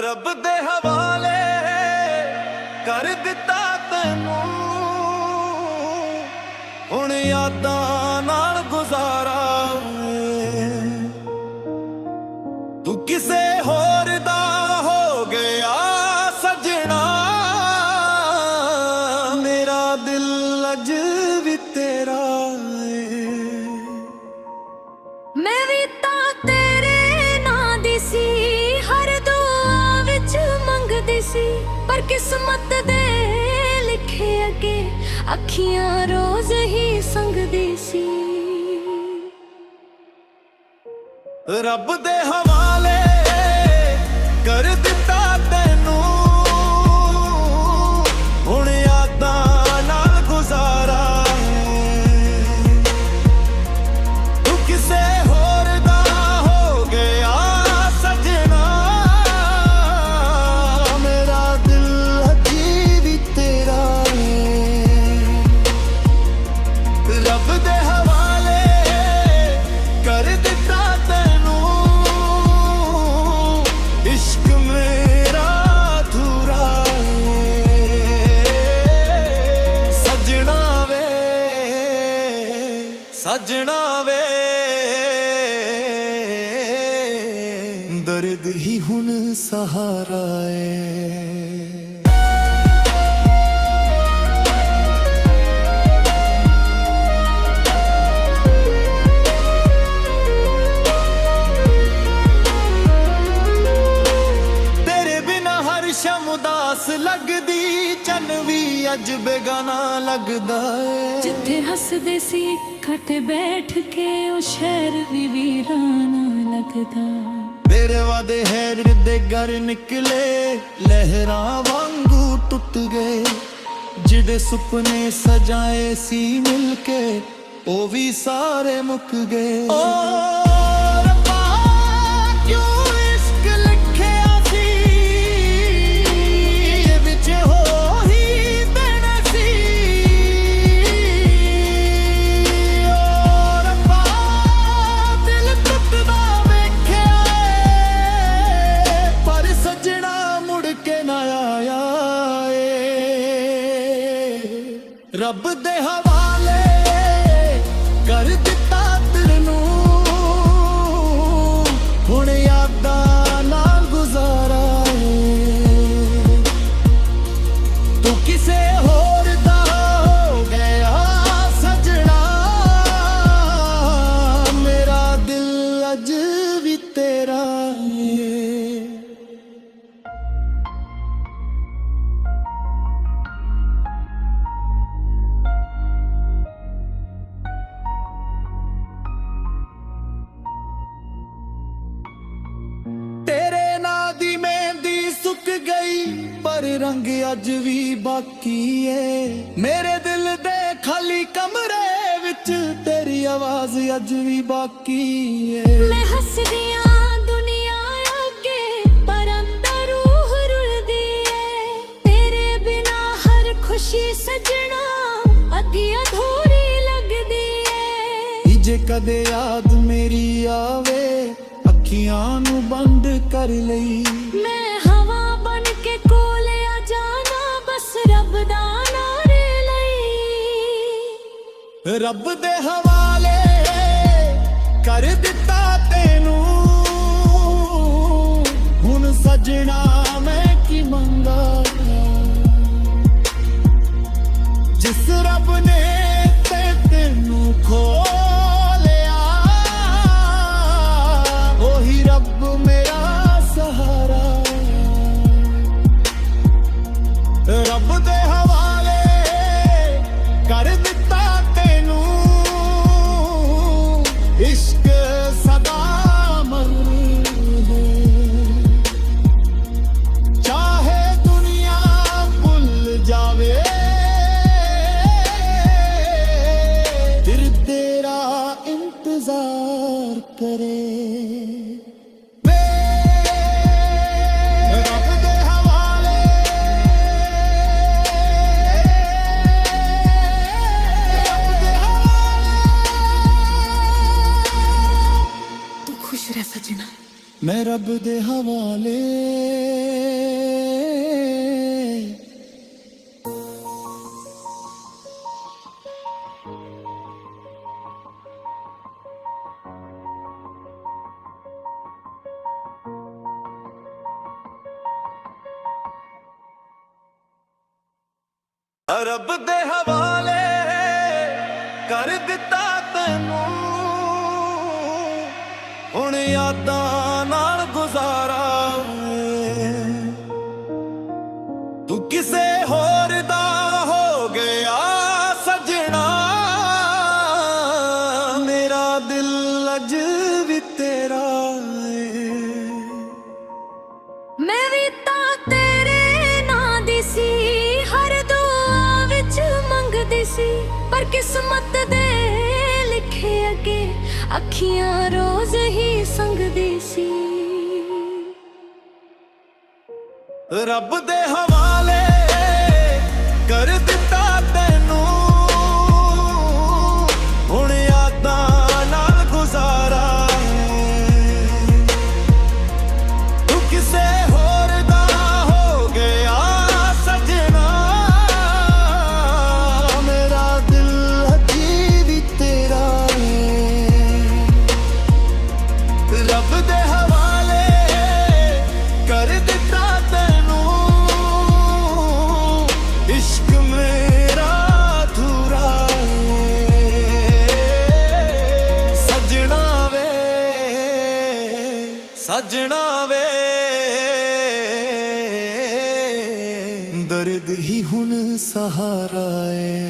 ਰੱਬ ਦੇ ਹਵਾਲੇ ਕਰ ਦਿੱਤਾ ਤੈਨੂੰ, ਹੁਣ ਯਾਦਾਂ ਨਾਲ ਗੁਜ਼ਾਰਾ ਤੂੰ ਕਿਸੇ ਹੋਰ ਦਾ ਹੋ ਗਿਆ ਸਜਣਾ, ਮੇਰਾ ਦਿਲ ਅੱਜ ਵੀ ਤੇਰਾ ਏ। ਮੈਂ ਵੀ ਤਾਂ ਤੇਰੇ ਨਾਂ ਦੀ ਸੀ, ਹਰ ਦੁਆ ਵਿੱਚ ਮੰਗਦੀ ਸੀ, ਪਰ ਕਿਸਮਤ ਦੇ ਲਿਖੇ ਅੱਗੇ ਅੱਖੀਆਂ ਰੋਜ਼ ਹੀ ਸੰਗਦੀ ਸੀ। ਰੱਬ ਦੇ ਹਵਾਲੇ ਕਰ ਦਿੱਤਾ ਤੈਨੂੰ, ਹੁਣ ਯਾਦਾਂ ਨਾਲ ਗੁਜ਼ਾਰਾ ਤੂੰ ਕਿਸੇ ਹੋਰ ਦਾ ਹੋ ਗਿਆ ਸਜਣਾ, ਮੇਰਾ ਦਿਲ ਅਜੀ ਵੀ ਤੇਰਾ ਏ। ਰੱਬ ਦੇ ਹਵਾਲੇ ਕਰ ਦਿੱਤਾ ਤੈਨੂੰ, ਇਸ਼ਕ ਮੇਰਾ ਅਧੂਰਾ ਏ। ਸਜਣਾ ਵੇ ਸਜਣਾ ਵੇ, ਦਰਦ ਹੀ ਹੁਣ ਸਹਾਰਾ ਏ। ਸ਼ਮ ਉਦਾਸ ਲੱਗਦੀ, ਚੰਨ ਵੀ ਅੱਜ ਬੇਗਾਨਾ ਲੱਗਦਾ ਏ। ਜਿੱਥੇ ਹੱਸਦੇ ਸੀ ਇਕੱਠੇ ਬੈਠ ਕੇ, ਉਹ ਸ਼ਹਿਰ ਵੀ ਵੀਰਾਨਾ ਲੱਗਦਾ। ਤੇਰੇ ਵਾਦੇ ਹੈਰ ਦੇ ਘਰ ਨਿਕਲੇ, ਲਹਿਰਾਂ ਵਾਂਗੂ ਟੁੱਟ ਗਏ। ਜਿਹੜੇ ਸੁਪਨੇ ਸਜਾਏ ਸੀ ਮਿਲ ਕੇ, ਉਹ ਵੀ ਸਾਰੇ ਮੁੱਕ ਗਏ। ਓ ਰੱਬਾ ਕਿਉਂ ਰੱਬ ਦੇ ਹਵਾਲੇ ਕਰ ਦਿੱਤਾ ਤੈਨੂੰ, ਹੁਣ ਯਾਦਾਂ ਨਾਲ ਗੁਜ਼ਾਰਾ ਏ। ਤੂੰ ਕਿਸੇ ਹੋਰ ਦਾ ਹੋ ਗਿਆ ਸਜਣਾ, ਮੇਰਾ ਦਿਲ ਅੱਜ ਵੀ ਤੇਰਾ ਏ। ਪਰ ਰੰਗ ਅੱਜ ਵੀ ਬਾਕੀ ਏ, ਮੇਰੇ ਦਿਲ ਦੇ ਖਾਲੀ ਕਮਰੇ ਵਿੱਚ ਤੇਰੀ ਆਵਾਜ਼ ਅੱਜ ਵੀ ਬਾਕੀ ਏ। ਮੈਂ ਹੱਸਦੀ ਆਂ ਦੁਨੀਆ ਅੱਗੇ, ਪਰ ਅੰਦਰ ਰੂਹ ਰੁਲਦੀ ਏ। ਤੇਰੇ ਬਿਨਾ ਹਰ ਖੁਸ਼ੀ ਸਜਣਾ ਅੱਧੀ ਅਧੂਰੀ ਲੱਗਦੀ ਏ। ਜੇ ਕਦੇ ਯਾਦ ਮੇਰੀ ਆਵੇ, ਅੱਖੀਆਂ ਨੂੰ ਬੰਦ ਕਰ ਲਈ, ਮੈਂ ਹਵਾ ਬਣ ਕੇ ਕੋਲ ਆ ਜਾਣਾ, ਬਸ ਰੱਬ ਦਾ ਨਾਰੇ ਲਈ। ਰੱਬ ਦੇ ਹਵਾਲੇ ਕਰ ਦਿੱਤਾ ਤੈਨੂੰ, ਹੁਣ ਸਜਣਾ ਮੈਂ ਕੀ ਮੰਗਾ। ਜਿਸ ਰੱਬ ਨੇ ਤੈਨੂੰ ਖੋਲਿਆ, ਉਹੀ ਰੱਬ ਮੇਰਾ ਸਹਾਰਾ। ਰੱਬ ਦੇ ਹਵਾਲੇ ਕਰ ਦਿੱਤਾ ਤੈਨੂੰ, ਇਸ਼ਕ ਸਦਾ ਮਰਦੇ। ਚਾਹੇ ਦੁਨੀਆ ਭੁੱਲ ਜਾਵੇ, ਫਿਰ ਤੇਰਾ ਇੰਤਜ਼ਾਰ ਕਰੇ। खुश रह सजना। मैं रब दे हवाले। ਰੱਬ ਦੇ ਹਵਾਲੇ ਕਰ ਦਿੱਤਾ ਤੈਨੂੰ ਹੁਣ ਯਾਦਾਂ ਨਾਲ ਗੁਜ਼ਾਰਾ ਏ। ਤੂੰ ਕਿਸੇ ਹੋਰ ਦਾ ਹੋ ਗਿਆ ਸਜਣਾ, ਮੇਰਾ ਦਿਲ ਅੱਜ ਵੀ ਤੇਰਾ ਏ। ਮੈਂ ਵੀ ਤਾਂ ਤੇਰੇ ਨਾਂ ਦੀ ਸੀ, ਹਰ ਦੁਆ ਵਿੱਚ ਮੰਗਦੀ ਸੀ, ਪਰ ਕਿਸਮਤ ਦੇ ਲਿਖੇ ਅੱਗੇ ਅੱਖੀਆਂ ਰੋਜ਼ ਹੀ ਸੰਗਦੀ ਸੀ। ਰੱਬ ਦੇ ਹਵਾਲੇ ਕਰ ਦਿੱਤਾ ਤੈਨੂੰ ਹੁਣ ਯਾਦਾਂ ਨਾਲ ਗੁਜ਼ਾਰਾ ਏ। ਤੂੰ ਕਿਸੇ ਹੋਰ ਦਾ ਹੋ ਗਿਆ ਸਜਣਾ, ਮੇਰਾ ਦਿਲ ਅਜੀ ਵੀ ਤੇਰਾ ਏ। ਰੱਬ ਦੇ ਹਵਾਲੇ ਕਰ ਦਿੱਤਾ इश्क मेरा अधूरा सजना वे, सजना वे, दर्द ही हुन सहारा है।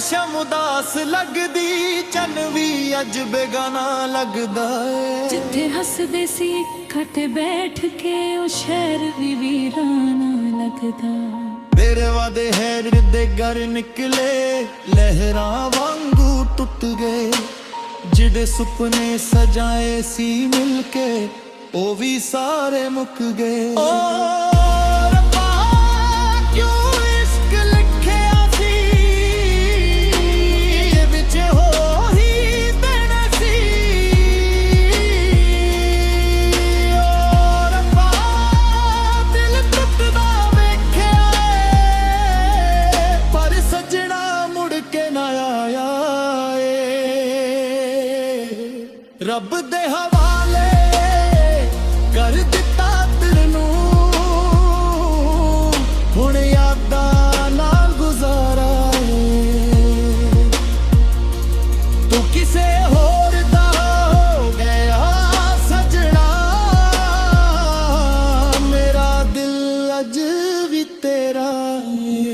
ਸ਼ਮ ਉਦਾਸ ਲੱਗਦੀ, ਚੰਨ ਵੀ ਅੱਜ ਬੇਗਾਨਾ ਲੱਗਦਾ ਏ। ਜਿੱਥੇ ਹੱਸਦੇ ਸੀ ਇਕੱਠੇ ਬੈਠ ਕੇ ਉਹ ਸ਼ਹਿਰ ਵੀ ਵੀਰਾਨਾ ਲੱਗਦਾ। ਤੇਰੇ ਵਾਦੇ ਹੈਰ ਦੇ ਘਰ ਨਿਕਲੇ ਲਹਿਰਾਂ ਵਾਂਗੂ ਟੁੱਟ ਗਏ, ਜਿਹੜੇ ਸੁਪਨੇ ਸਜਾਏ ਸੀ ਮਿਲ ਕੇ ਉਹ ਵੀ ਸਾਰੇ ਮੁੱਕ ਗਏ। ਓ ਰੱਬਾ ਕਿਉਂ ਰੱਬ ਦੇ ਹਵਾਲੇ ਕਰ ਦਿੱਤਾ ਤੈਨੂੰ ਹੁਣ ਯਾਦਾਂ ਨਾਲ ਗੁਜ਼ਾਰਾ ਏ। ਤੂੰ ਕਿਸੇ ਹੋਰ ਦਾ ਹੋ ਗਿਆ ਸਜਣਾ, ਮੇਰਾ ਦਿਲ ਅੱਜ ਵੀ ਤੇਰਾ ਏ।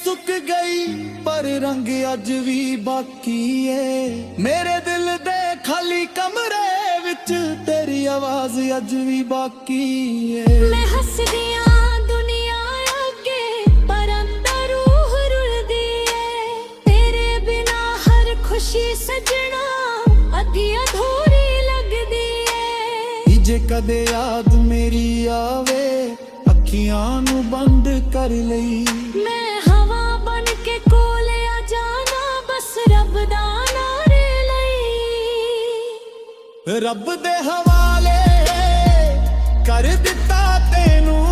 ਸੁੱਕ ਗਈ ਪਰ ਰੰਗ ਅੱਜ ਵੀ ਬਾਕੀ ਏ, ਮੇਰੇ ਦਿਲ ਦੇ ਖਾਲੀ ਕਮਰੇ ਵਿੱਚ ਤੇਰੀ ਆਵਾਜ਼ ਅੱਜ ਵੀ ਬਾਕੀ ਏ। ਮੈਂ ਹੱਸਦੀ ਆਂ ਦੁਨੀਆ ਅੱਗੇ ਪਰ ਅੰਦਰ ਰੂਹ ਰੁਲਦੀ ਏ, ਤੇਰੇ ਬਿਨਾ ਹਰ ਖੁਸ਼ੀ ਸਜਣਾ ਅੱਧੀ ਅਧੂਰੀ ਲੱਗਦੀ ਏ। ਜੇ ਕਦੇ ਯਾਦ ਮੇਰੀ ਆਵੇ ਅੱਖੀਆਂ ਨੂੰ ਬੰਦ ਕਰ ਲਈ, ਮੈਂ ਕੇ ਕੋਲ ਆ ਜਾਣਾ ਬਸ ਰੱਬ ਦਾ ਨਾਰੇ ਲਈ। ਰੱਬ ਦੇ ਹਵਾਲੇ ਕਰ ਦਿੱਤਾ ਤੈਨੂੰ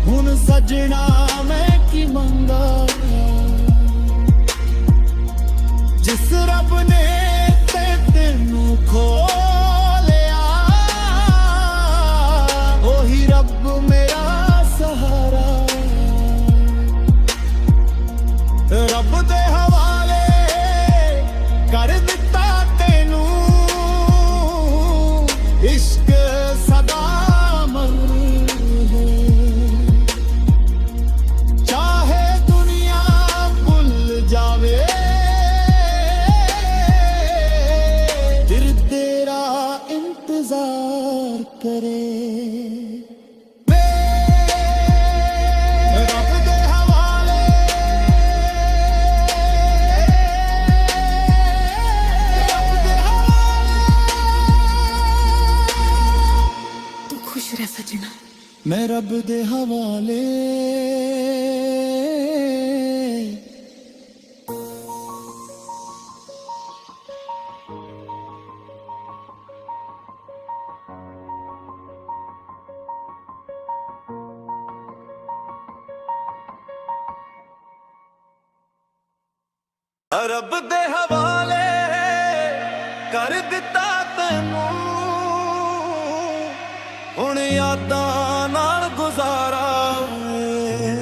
ਹੁਣ ਸਜਣਾ ਮੈਂ ਕੀ ਮੰਗਾ, ਜਿਸ ਰੱਬ ਨੇ ਤੈਨੂੰ ਖੋਲਿਆ ਉਹੀ ਰੱਬ ਮੇਰਾ ਸਹਾਰਾ। ਰੱਬ ਦੇ ਹਵਾਲੇ ਕਰ ਦਿੱਤਾ ਤੈਨੂੰ ਇਸ਼ਕ ਸਦਾ ਅਮਰ ਹੈ। ਚਾਹੇ ਦੁਨੀਆ ਭੁੱਲ ਜਾਵੇ ਦਿਲ ਤੇਰਾ ਇੰਤਜ਼ਾਰ ਕਰੇ। खुश रह सजना। मैं रब दे हवाले। रब दे हवाले कर दिता तैनू, हुण यादां नाल गुजारा है।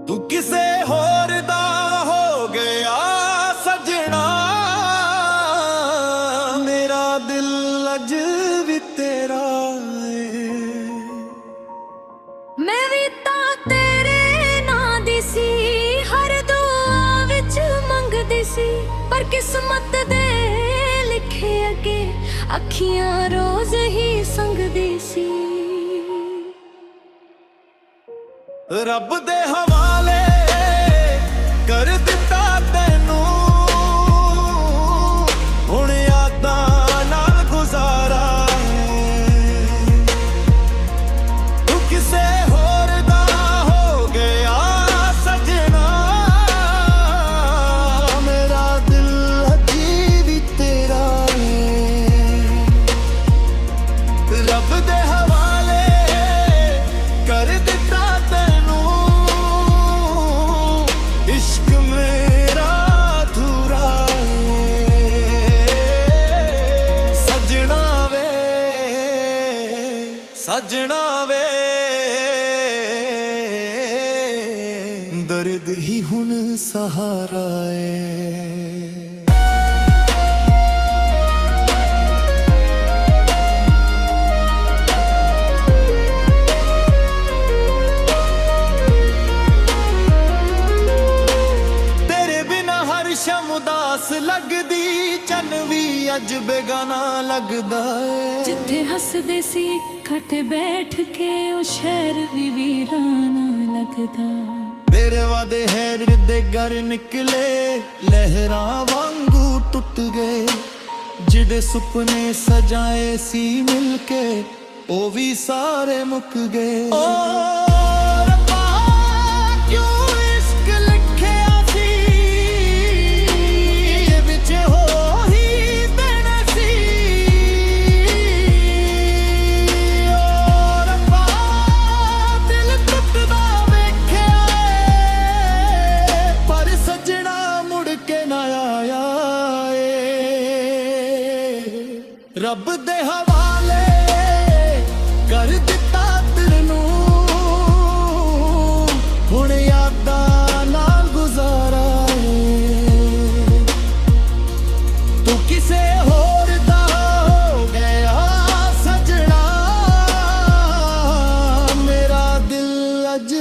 तू किसे होर दा हो गया सजना, मेरा दिल अज भी तेरा है। मैं भी तां तेरे नां दी सी, हर दुआ विच मंगदी सी, पर किस्मत दे लिखे अगे अखियां रोज ही संगदी सी। रब दे हवाले कर दिता तैनू, हुण यादां नाल गुजारा है। तू किसे होर दा हो गया सजना, मेरा दिल अजी भी तेरा है। रब दे हवाले कर दिता तैनू, इश्क मेरा अधूरा है। सजना वे सजना वे, दर्द ही हुण सहारा है। शम उदास लगदी, चन भी अज बेगाना लगदा है। जिथे हसदे सी इकट्ठे बैठ के ओ शहर भी वीराना लगदा। तेरे वादे हैर दे घर निकले, लहरां वांगू टुट गए। जिहड़े सुपने सजाए सी मिलके, ओ भी सारे मुक गए। ओ रब्बा क्यों इश्क लिखिया सी, विच हो ही देना सी। ओ रब्बा दिल टुटदा वेखिया, पर सजना मुड़ के ना आया ए। रब दे हवाले कर दिता तैनू, हुण यादां नाल गुजारा है। तू किसे होर दा हो गया सजना, मेरा दिल अज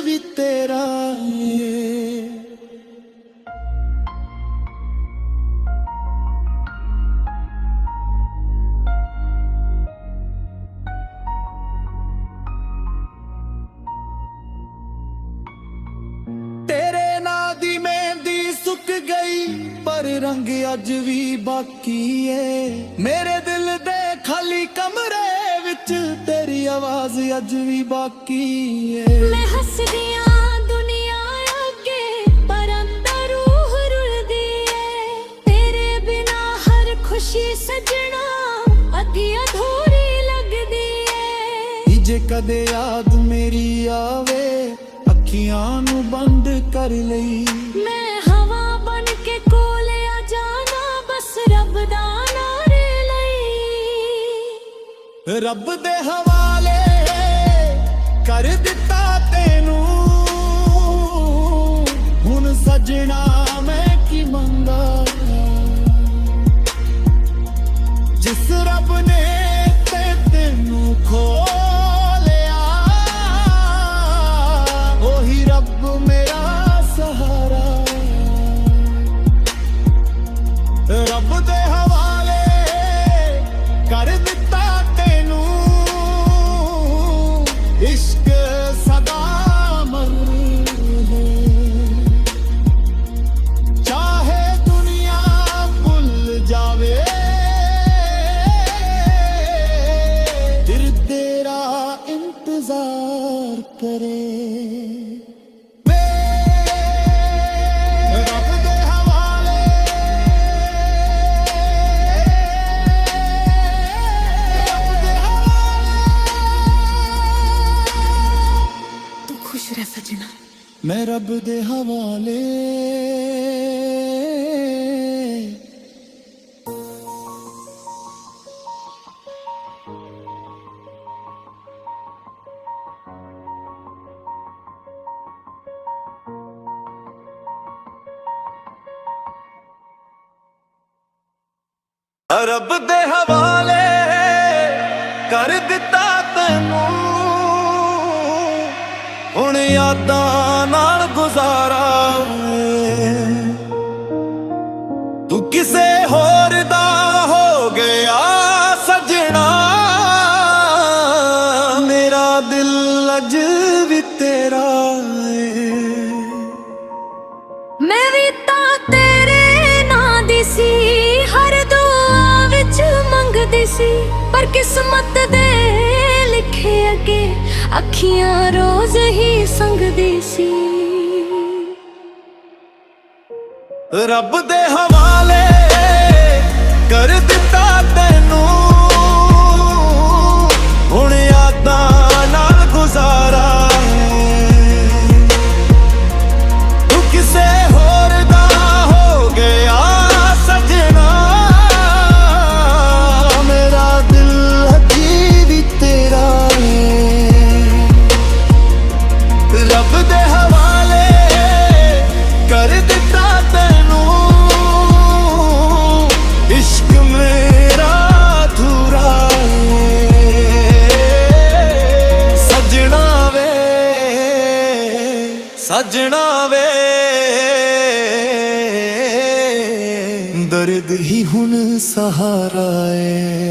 भी तेरा है। तेरे नां दी मेहंदी सुक गई, पर रंग अज भी बाकी है। मेरे दिल दे खाली कमरे विच तेरी आवाज अज भी बाकी है। मैं हसदियां दुनिया अगे, पर अंदर रूह रुलदी है। तेरे बिना हर खुशी सजना अधी अधूरी लगदी है। जे कदे याद मेरी आवे, अखियां नू बंद कर लई। मैं हवा बन के कोले आ जाना, बस रब दा नारे लई। रब दे हवाले कर दिता तैनू, हुण सजना मैं की मंगा। जिस रब ने तैनू खोलिया, ओही रब मेरा सहारा। रब दे हवाले कर दिता तैनू, इश्क सदा अमर है। चाहे दुनिया भुल जावे, ਪਿਆਰ ਕਰੇ सजना मैं रब दे हवाले रब दे हवाले कर दिता तैनू ਹੁਣ ਯਾਦਾਂ ਨਾਲ ਗੁਜ਼ਾਰਾ ਤੂੰ ਕਿਸੇ ਹੋਰ ਦਾ ਹੋ ਗਿਆ ਸਜਣਾ ਮੇਰਾ ਦਿਲ ਅੱਜ ਵੀ ਤੇਰਾ ਏ ਮੈਂ ਵੀ ਤਾਂ ਤੇਰੇ ਨਾਂ ਦੀ ਸੀ ਹਰ ਦੁਆ ਵਿੱਚ ਮੰਗਦੀ ਸੀ ਪਰ ਕਿਸਮਤ ਦੇ ਲਿਖੇ ਅੱਗੇ ਅੱਖੀਆਂ ਰੋਜ਼ ਹੀ ਸੰਗਦੀ ਸੀ ਰੱਬ ਦੇ ਹਵਾਲੇ ਕਰ ਦਿੱਤਾ ਤੈਨੂੰ ਹੁਣ ਯਾਦਾਂ ਨਾਲ ਗੁਜ਼ਾਰਾ ਤੂੰ ਕਿਸੇ ਹੋਰ ਦਾ ਹੋ ਗਿਆ ਸਜਣਾ ਮੇਰਾ ਦਿਲ ਅਜੀ ਵੀ ਤੇਰਾ ਰੱਬ ਦੇ ਹਵਾਲੇ ਕਰ ਦਿੱਤਾ ਤੈਨੂੰ ਇਸ਼ਕ ਮੇਰਾ ਅਧੂਰਾ ਸਜਣਾ ਵੇ ਦਰਦ ਹੀ ਹੁਣ ਸਹਾਰਾ ਏ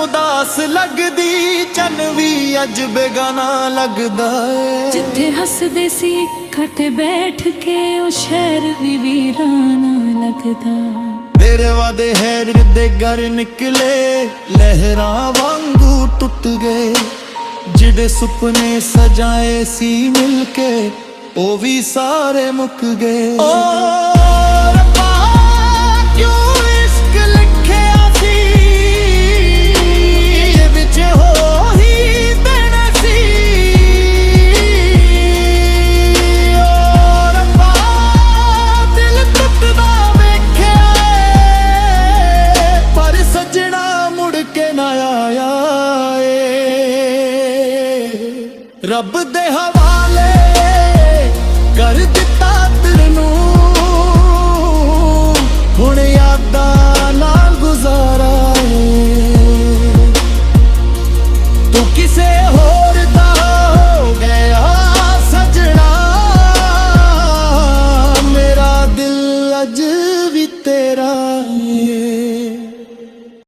ਉਦਾਸ ਲੱਗਦੀ ਚੰਨ ਵੀ ਅੱਜ ਬੇਗਾਨਾ ਲੱਗਦਾ ਏ ਜਿੱਥੇ ਹੱਸਦੇ ਸੀ ਇਕੱਠੇ ਬੈਠ ਕੇ ਉਹ ਸ਼ਹਿਰ ਵੀ ਵੀਰਾਨਾ ਲੱਗਦਾ ਤੇਰੇ ਵਾਦੇ ਹੈਰ ਦੇ ਘਰ ਨਿਕਲੇ ਲਹਿਰਾਂ ਵਾਂਗੂ ਟੁੱਟ ਗਏ ਜਿਹੜੇ ਸੁਪਨੇ ਸਜਾਏ ਸੀ ਮਿਲ ਕੇ ਉਹ ਵੀ ਸਾਰੇ ਮੁੱਕ ਗਏ ਓ ਰੱਬਾ ਕਿਉਂ ਇਸ਼ਕ ਲਿਖਿਆ ਸੀ ਰੱਬ ਦੇ ਹਵਾਲੇ ਕਰ